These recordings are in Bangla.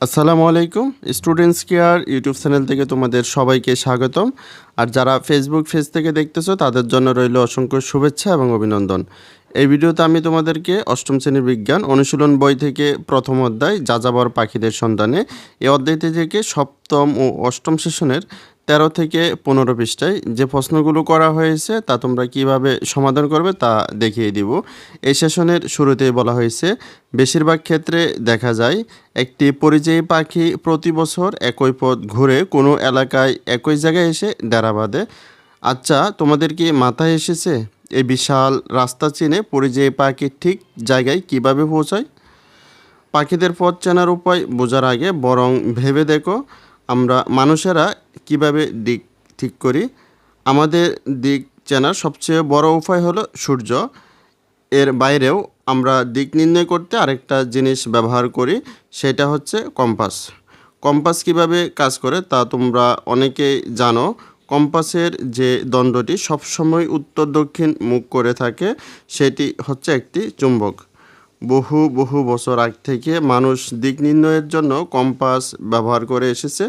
আসসালামু আলাইকুম। স্টুডেন্টস কেয়ার ইউটিউব চ্যানেল থেকে তোমাদের সবাইকে স্বাগতম। আর যারা ফেসবুক পেজ থেকে দেখতেছো তাদের জন্য রইল অসংখ্য শুভেচ্ছা এবং অভিনন্দন। এই ভিডিওতে আমি তোমাদেরকে অষ্টম শ্রেণীর বিজ্ঞান অনুশীলন বই থেকে প্রথম অধ্যায় যাযাবর পাখিদের সন্ধানে এই অধ্যায়টি থেকে সপ্তম ও অষ্টম সেশনের 13 থেকে 15 পৃষ্ঠায় যে প্রশ্নগুলো করা হয়েছে তা তোমরা কিভাবে সমাধান করবে তা দেখিয়ে দিব। এই সেশনের শুরুতেই বলা হয়েছে বেশিরভাগ ক্ষেত্রে দেখা যায় একটি পরিযায়ী পাখি প্রতি বছর একই পথ ঘুরে কোনো এলাকায় একই জায়গায় এসে ডেরা বাঁধে। আচ্ছা, তোমাদের কি মাথায় এসেছে এই বিশাল রাস্তা চিনে পরিযায়ী পাখি ঠিক জায়গায় কিভাবে পৌঁছায়? পাখিদের পথ চেনার উপায় বোঝার আগে বরং ভেবে দেখো আমরা মানুষেরা কিভাবে দিক ঠিক করি। আমাদের দিক চেনার সবচেয়ে বড় উপায় হলো সূর্য। এর বাইরেও আমরা দিক নির্ণয় করতে আরেকটা জিনিস ব্যবহার করি, সেটা হচ্ছে কম্পাস। কম্পাস কিভাবে কাজ করে তা তোমরা অনেকেই জানো। কম্পাসের যে দণ্ডটি সবসময় উত্তর দক্ষিণ মুখ করে থাকে সেটি হচ্ছে একটি চুম্বক। বহু বহু বছর আগ থেকে মানুষ দিক নির্ণয়ের জন্য কম্পাস ব্যবহার করে এসেছে।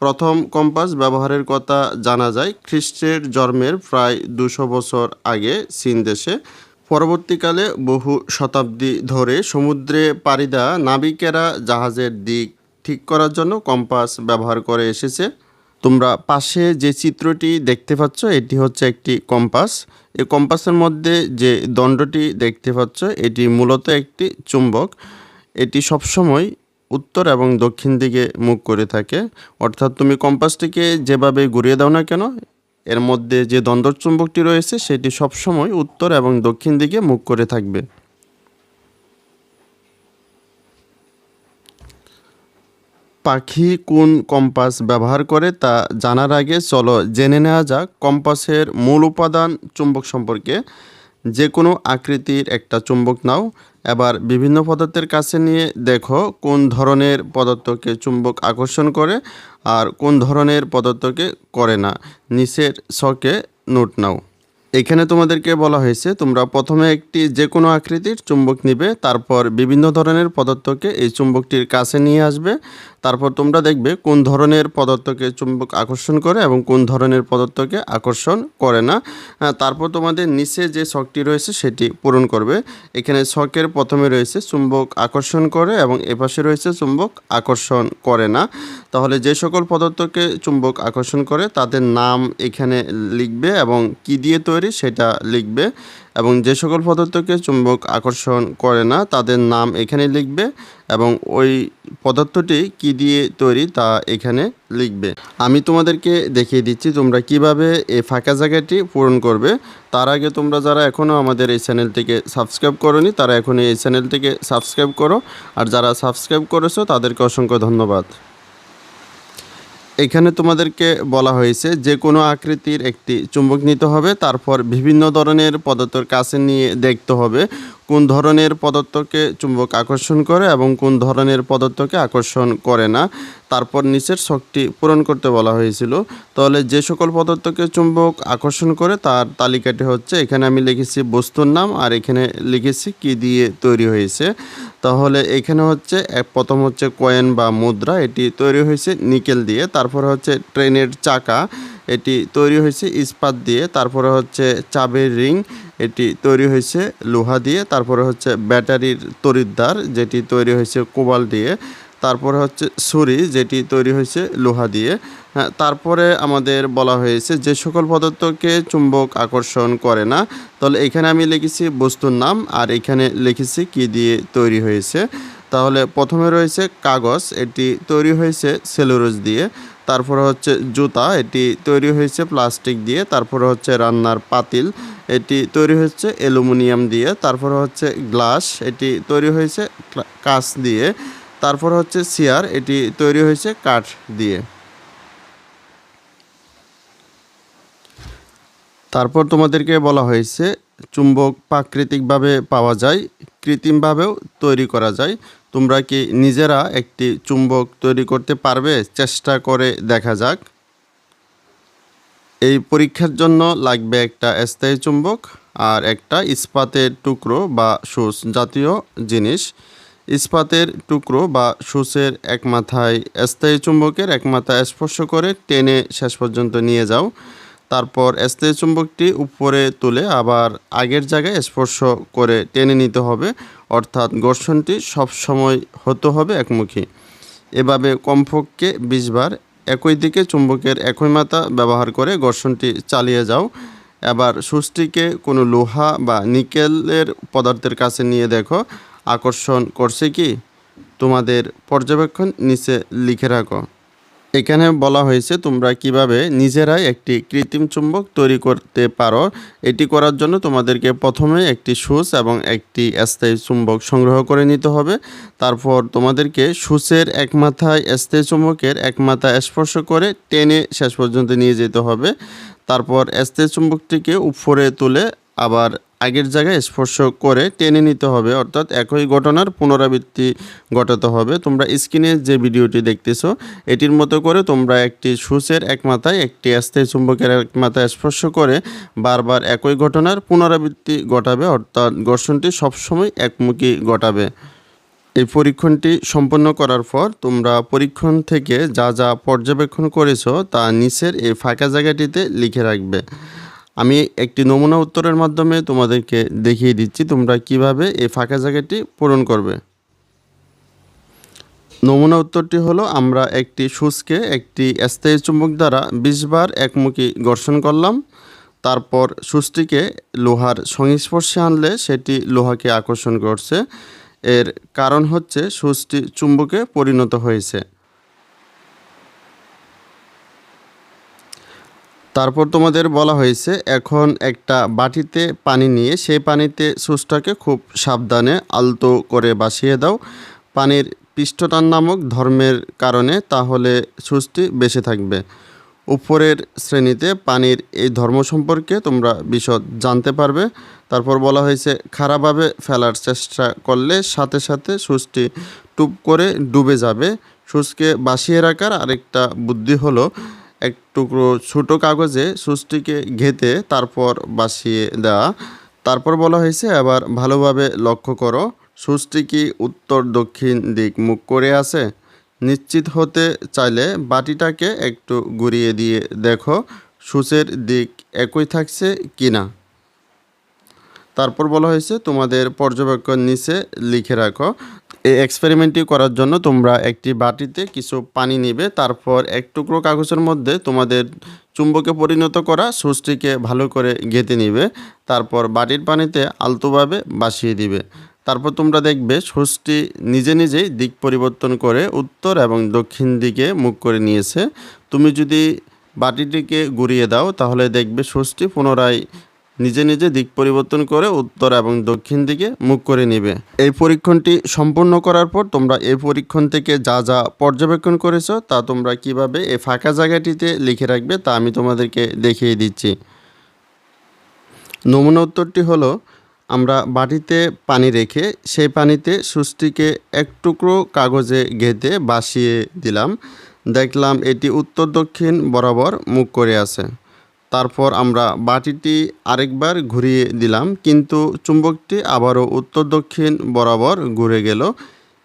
প্রথম কম্পাস ব্যবহারের কথা জানা যায় খ্রিস্টের জন্মের প্রায় 200 বছর আগে চীন দেশে। পরবর্তীকালে বহু শতাব্দী ধরে সমুদ্রে পাড়ি দেওয়া নাবিকেরা জাহাজের দিক ঠিক করার জন্য কম্পাস ব্যবহার করে এসেছে। তোমরা পাশে যে চিত্রটি দেখতে পাচ্ছ এটি হচ্ছে একটি কম্পাস। এই কম্পাসের মধ্যে যে দণ্ডটি দেখতে পাচ্ছ এটি মূলত একটি চুম্বক। এটি সবসময় উত্তর এবং দক্ষিণ দিকে মুখ করে থাকে। অর্থাৎ তুমি কম্পাসটিকে যেভাবে ঘুরিয়ে দাও না কেন, এর মধ্যে যে দণ্ডর চুম্বকটি রয়েছে সেটি সবসময় উত্তর এবং দক্ষিণ দিকে মুখ করে থাকবে। পাখি কোন কম্পাস ব্যবহার করে তা জানার আগে চলো জেনে নেওয়া যাক কম্পাসের মূল উপাদান চুম্বক সম্পর্কে। যে কোনো আকৃতির একটা চুম্বক নাও, এবার বিভিন্ন পদার্থের কাছে নিয়ে দেখো কোন ধরনের পদার্থকে চুম্বক আকর্ষণ করে আর কোন ধরনের পদার্থকে করে না। নিচের ছকে নোট নাও। এখানে তোমাদেরকে বলা হয়েছে তোমরা প্রথমে একটি যে কোনো আকৃতির চুম্বক নিবে, তারপর বিভিন্ন ধরনের পদার্থকে এই চুম্বকটির কাছে নিয়ে আসবে। তারপর তোমরা দেখবে কোন ধরনের পদার্থকে চুম্বক আকর্ষণ করে এবং কোন ধরনের পদার্থকে আকর্ষণ করে না। তারপর তোমাদের নিচে যে ছকটি রয়েছে সেটি পূরণ করবে। এখানে ছকের প্রথমে রয়েছে চুম্বক আকর্ষণ করে এবং এপাশে রয়েছে চুম্বক আকর্ষণ করে না। তাহলে যে সকল পদার্থকে চুম্বক আকর্ষণ করে তাদের নাম এখানে লিখবে এবং কি দিয়ে তৈরি সেটা লিখবে, এবং যে সকল পদার্থকে চুম্বক আকর্ষণ করে না তাদের নাম এখানে লিখবে এবং ওই পদার্থটি কি দিয়ে তৈরি তা এখানে লিখবে। আমি তোমাদেরকে দেখিয়ে দিচ্ছি তোমরা কিভাবে এই ফাঁকা জায়গাটি পূরণ করবে। তার আগে তোমরা যারা এখনও আমাদের এই চ্যানেলটিকে সাবস্ক্রাইব করোনি তারা এখনই এই চ্যানেলটিকে সাবস্ক্রাইব করো, আর যারা সাবস্ক্রাইব করেছো তাদেরকে অসংখ্য ধন্যবাদ। এখানে তোমাদেরকে বলা হয়েছে যে কোনো আকৃতির একটি চুম্বক নিতে হবে, তারপর বিভিন্ন ধরনের পদার্থের কাছে নিয়ে দেখতে হবে কোন ধরনের পদার্থকে চুম্বক আকর্ষণ করে এবং কোন ধরনের পদার্থকে আকর্ষণ করে না। তারপর নিচের ছকটি পূরণ করতে বলা হয়েছিল। তাহলে যে সকল পদার্থকে চুম্বক আকর্ষণ করে তার তালিকাটি হচ্ছে, এখানে আমি লিখেছি বস্তুর নাম আর এখানে লিখেছি কি দিয়ে তৈরি হয়েছে। তাহলে এখানে হচ্ছে প্রথম হচ্ছে কয়েন বা মুদ্রা, এটি তৈরি হয়েছে নিকেল দিয়ে। তারপরে হচ্ছে ট্রেনের চাকা, এটি তৈরি হয়েছে ইস্পাত দিয়ে। তারপরে হচ্ছে চাবির রিং, এটি তৈরি হয়েছে লোহা দিয়ে। তারপরে হচ্ছে ব্যাটারির তড়িৎদ্বার, যেটি তৈরি হয়েছে কোবাল্ট দিয়ে। তারপরে হচ্ছে ছুরি, যেটি তৈরি হয়েছে লোহা দিয়ে। তারপরে আমাদের বলা হয়েছে যে সকল পদার্থকে চুম্বক আকর্ষণ করে না। তাহলে এখানে আমি লিখেছি বস্তুর নাম আর এখানে লিখেছি কি দিয়ে তৈরি হয়েছে। তাহলে প্রথমে রয়েছে কাগজ, এটি তৈরি হয়েছে সেলুলোজ দিয়ে। তারপরে হচ্ছে জুতা, এটি তৈরি হয়েছে প্লাস্টিক দিয়ে। তারপরে হচ্ছে রান্নার পাতিল, এটি তৈরি হচ্ছে অ্যালুমিনিয়াম দিয়ে। তারপরে হচ্ছে গ্লাস, এটি তৈরি হয়েছে কাঁচ দিয়ে। তারপর হচ্ছে চেয়ার, এটি তৈরি হয়েছে কাঠ দিয়ে। তারপর তোমাদেরকে বলা হয়েছে চুম্বক প্রাকৃতিকভাবে পাওয়া যায়, কৃত্রিমভাবেও তৈরি করা যায়। তোমরা কি নিজেরা একটি চুম্বক তৈরি করতে পারবে? চেষ্টা করে দেখা যাক। এই পরীক্ষার জন্য লাগবে একটা স্থায়ী চুম্বক আর একটা ইস্পাতের টুকরো বা সুচ জাতীয় জিনিস। ইস্পাতের টুকরো বা সূচের এক মাথায় স্থায়ী চুম্বকের এক মাথা স্পর্শ করে টেনে শেষ পর্যন্ত নিয়ে যাও। তারপর স্থায়ী চুম্বকটি উপরে তুলে আবার আগের জায়গায় স্পর্শ করে টেনে নিতে হবে, অর্থাৎ ঘর্ষণটি সবসময় হতে হবে একমুখী। এভাবে কমপক্ষে 20 বার একই দিকে চুম্বকের একই মাথা ব্যবহার করে ঘর্ষণটি চালিয়ে যাও। এবার সুচটিকে কোনো লোহা বা নিকেলের পদার্থের কাছে নিয়ে দেখো আকর্ষণ করছে কি। তোমাদের পর্যবেক্ষণ নিচে লিখে রাখো। এখানে বলা হয়েছে তোমরা কিভাবে নিজেরাই একটি কৃত্রিম চুম্বক তৈরি করতে পারো। এটি করার জন্য তোমাদেরকে প্রথমে একটি সূচ এবং একটি স্থায়ী চুম্বক সংগ্রহ করে নিতে হবে। তারপর তোমাদেরকে সূচের এক মাথায় স্থায়ী চুম্বকের এক মাথা স্পর্শ করে টেনে শেষ পর্যন্ত নিয়ে যেতে হবে। তারপর স্থায়ী চুম্বকটিকে উপরে তুলে আবার আগের জায়গায় স্পর্শ করে টেনে নিতে হবে, অর্থাৎ একই ঘটনার পুনরাবৃত্তি ঘটাতে হবে। তোমরা স্ক্রিনে যে ভিডিওটি দেখতেছো এটির মতো করে তোমরা একটি সূচের এক মাথায় একটি স্থায়ী চুম্বকের এক মাথায় স্পর্শ করে বারবার একই ঘটনার পুনরাবৃত্তি ঘটাবে, অর্থাৎ ঘর্ষণটি সবসময় একমুখী ঘটাবে। এই পরীক্ষণটি সম্পন্ন করার পর তোমরা পরীক্ষণ থেকে যা যা পর্যবেক্ষণ করেছো তা নিচের এই ফাঁকা জায়গাটিতে লিখে রাখবে। আমি একটি নমুনা উত্তরের মাধ্যমে তোমাদেরকে দেখিয়ে দিচ্ছি তোমরা কিভাবে এই ফাঁকা জায়গাটি পূরণ করবে। নমুনা উত্তরটি হলো, আমরা একটি সূচকে একটি স্থায়ী চুম্বক দ্বারা 20 বার একমুখী ঘর্ষণ করলাম। তারপর সূচটিকে লোহার সংস্পর্শে আনলে সেটি লোহাকে আকর্ষণ করছে। এর কারণ হচ্ছে সূচটি চুম্বকে পরিণত হয়েছে। তারপর তোমাদের বলা হয়েছে এখন একটা বাটিতে পানি নিয়ে সেই পানিতে সূচটাকে খুব সাবধানে আলতো করে ভাসিয়ে দাও পানির পৃষ্ঠটান নামক ধর্মের কারণে, তাহলে সূচটি বেঁচে থাকবে। উপরের শ্রেণীতে পানির এই ধর্ম সম্পর্কে তোমরা বিশদ জানতে পারবে। তারপর বলা হয়েছে খারাপভাবে ফেলার চেষ্টা করলে সাথে সাথে সূচটি টুপ করে ডুবে যাবে। সূচকে ভাসিয়ে রাখার আরেকটা বুদ্ধি হলো এক টুকরো ছোটো কাগজে সূচটিকে ঘেঁটে তারপর ভাসিয়ে দেওয়া। তারপর বলা হয়েছে আবার ভালোভাবে লক্ষ্য করো সূচটি কি উত্তর দক্ষিণ দিক মুখ করে আছে। নিশ্চিত হতে চাইলে বাটিটাকে একটু ঘুরিয়ে দিয়ে দেখো সূচের দিক একই থাকছে কি না। তারপর বলা হয়েছে তোমাদের পর্যবেক্ষণ নিচে লিখে রাখো। এই এক্সপেরিমেন্টটি করার জন্য তোমরা একটি বাটিতে কিছু পানি নিবে, তারপর এক টুকরো কাগজের মধ্যে তোমাদের চুম্বকে পরিণত করা সূচটিকে ভালো করে গেঁথে নিবে, তারপর বাটির পানিতে আলতোভাবে ভাসিয়ে দিবে। তারপর তোমরা দেখবে সূচটি নিজে নিজেই দিক পরিবর্তন করে উত্তর এবং দক্ষিণ দিকে মুখ করে নিয়েছে। তুমি যদি বাটিটিকে ঘুরিয়ে দাও তাহলে দেখবে সূচটি পুনরায় নিজে নিজে দিক পরিবর্তন করে উত্তর এবং দক্ষিণ দিকে মুখ করে নেবে। এই পরীক্ষণটি সম্পূর্ণ করার পর তোমরা এই পরীক্ষণ থেকে যা যা পর্যবেক্ষণ করেছো তা তোমরা কিভাবে এই ফাঁকা জায়গাটিতে লিখে রাখবে তা আমি তোমাদেরকে দেখিয়ে দিচ্ছি। নমুনা উত্তরটি হলো, আমরা বাটিতে পানি রেখে সেই পানিতে সূচটিকে এক টুকরো কাগজে গেঁথে ভাসিয়ে দিলাম। দেখলাম এটি উত্তর দক্ষিণ বরাবর মুখ করে আছে। তারপর আমরা বাটিটি আরেকবার ঘুরিয়ে দিলাম, কিন্তু চুম্বকটি আবারও উত্তর দক্ষিণ বরাবর ঘুরে গেল।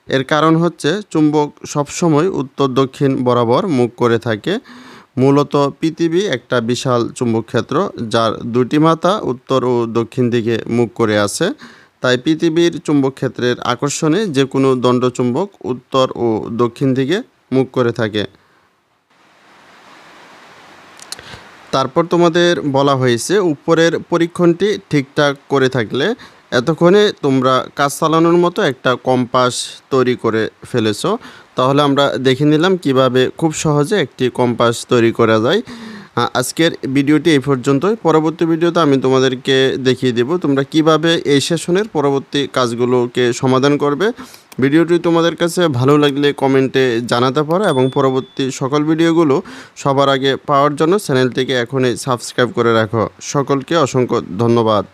এর কারণ হচ্ছে চুম্বক সবসময় উত্তর দক্ষিণ বরাবর মুখ করে থাকে। মূলত পৃথিবী একটা বিশাল চুম্বক ক্ষেত্র যার দুটি মাথা উত্তর ও দক্ষিণ দিকে মুখ করে আছে। তাই পৃথিবীর চুম্বক ক্ষেত্রের আকর্ষণে যে কোনো দণ্ডচুম্বক উত্তর ও দক্ষিণ দিকে মুখ করে থাকে। তারপর তোমাদের বলা হয়েছে উপরের পরীক্ষণটি ঠিকঠাক করে থাকলে এতক্ষণে তোমরা কাজ চালানোর মতো একটা কম্পাস তৈরি করে ফেলেছো। তাহলে আমরা দেখে নিলাম কিভাবে খুব সহজে একটি কম্পাস তৈরি করা যায়। আজকের ভিডিওটি এই পর্যন্তই। পরবর্তী ভিডিওতে আমি তোমাদেরকে দেখিয়ে দেব তোমরা কিভাবে এই সেশনের পরবর্তী কাজগুলোকে সমাধান করবে। ভিডিওটি তোমাদের কাছে ভালো লাগলে কমেন্টে জানাতে পারো এবং পরবর্তী সকল ভিডিওগুলো সবার আগে পাওয়ার জন্য চ্যানেলটিকে এখনই সাবস্ক্রাইব করে রাখো। সকলকে অসংখ্য ধন্যবাদ।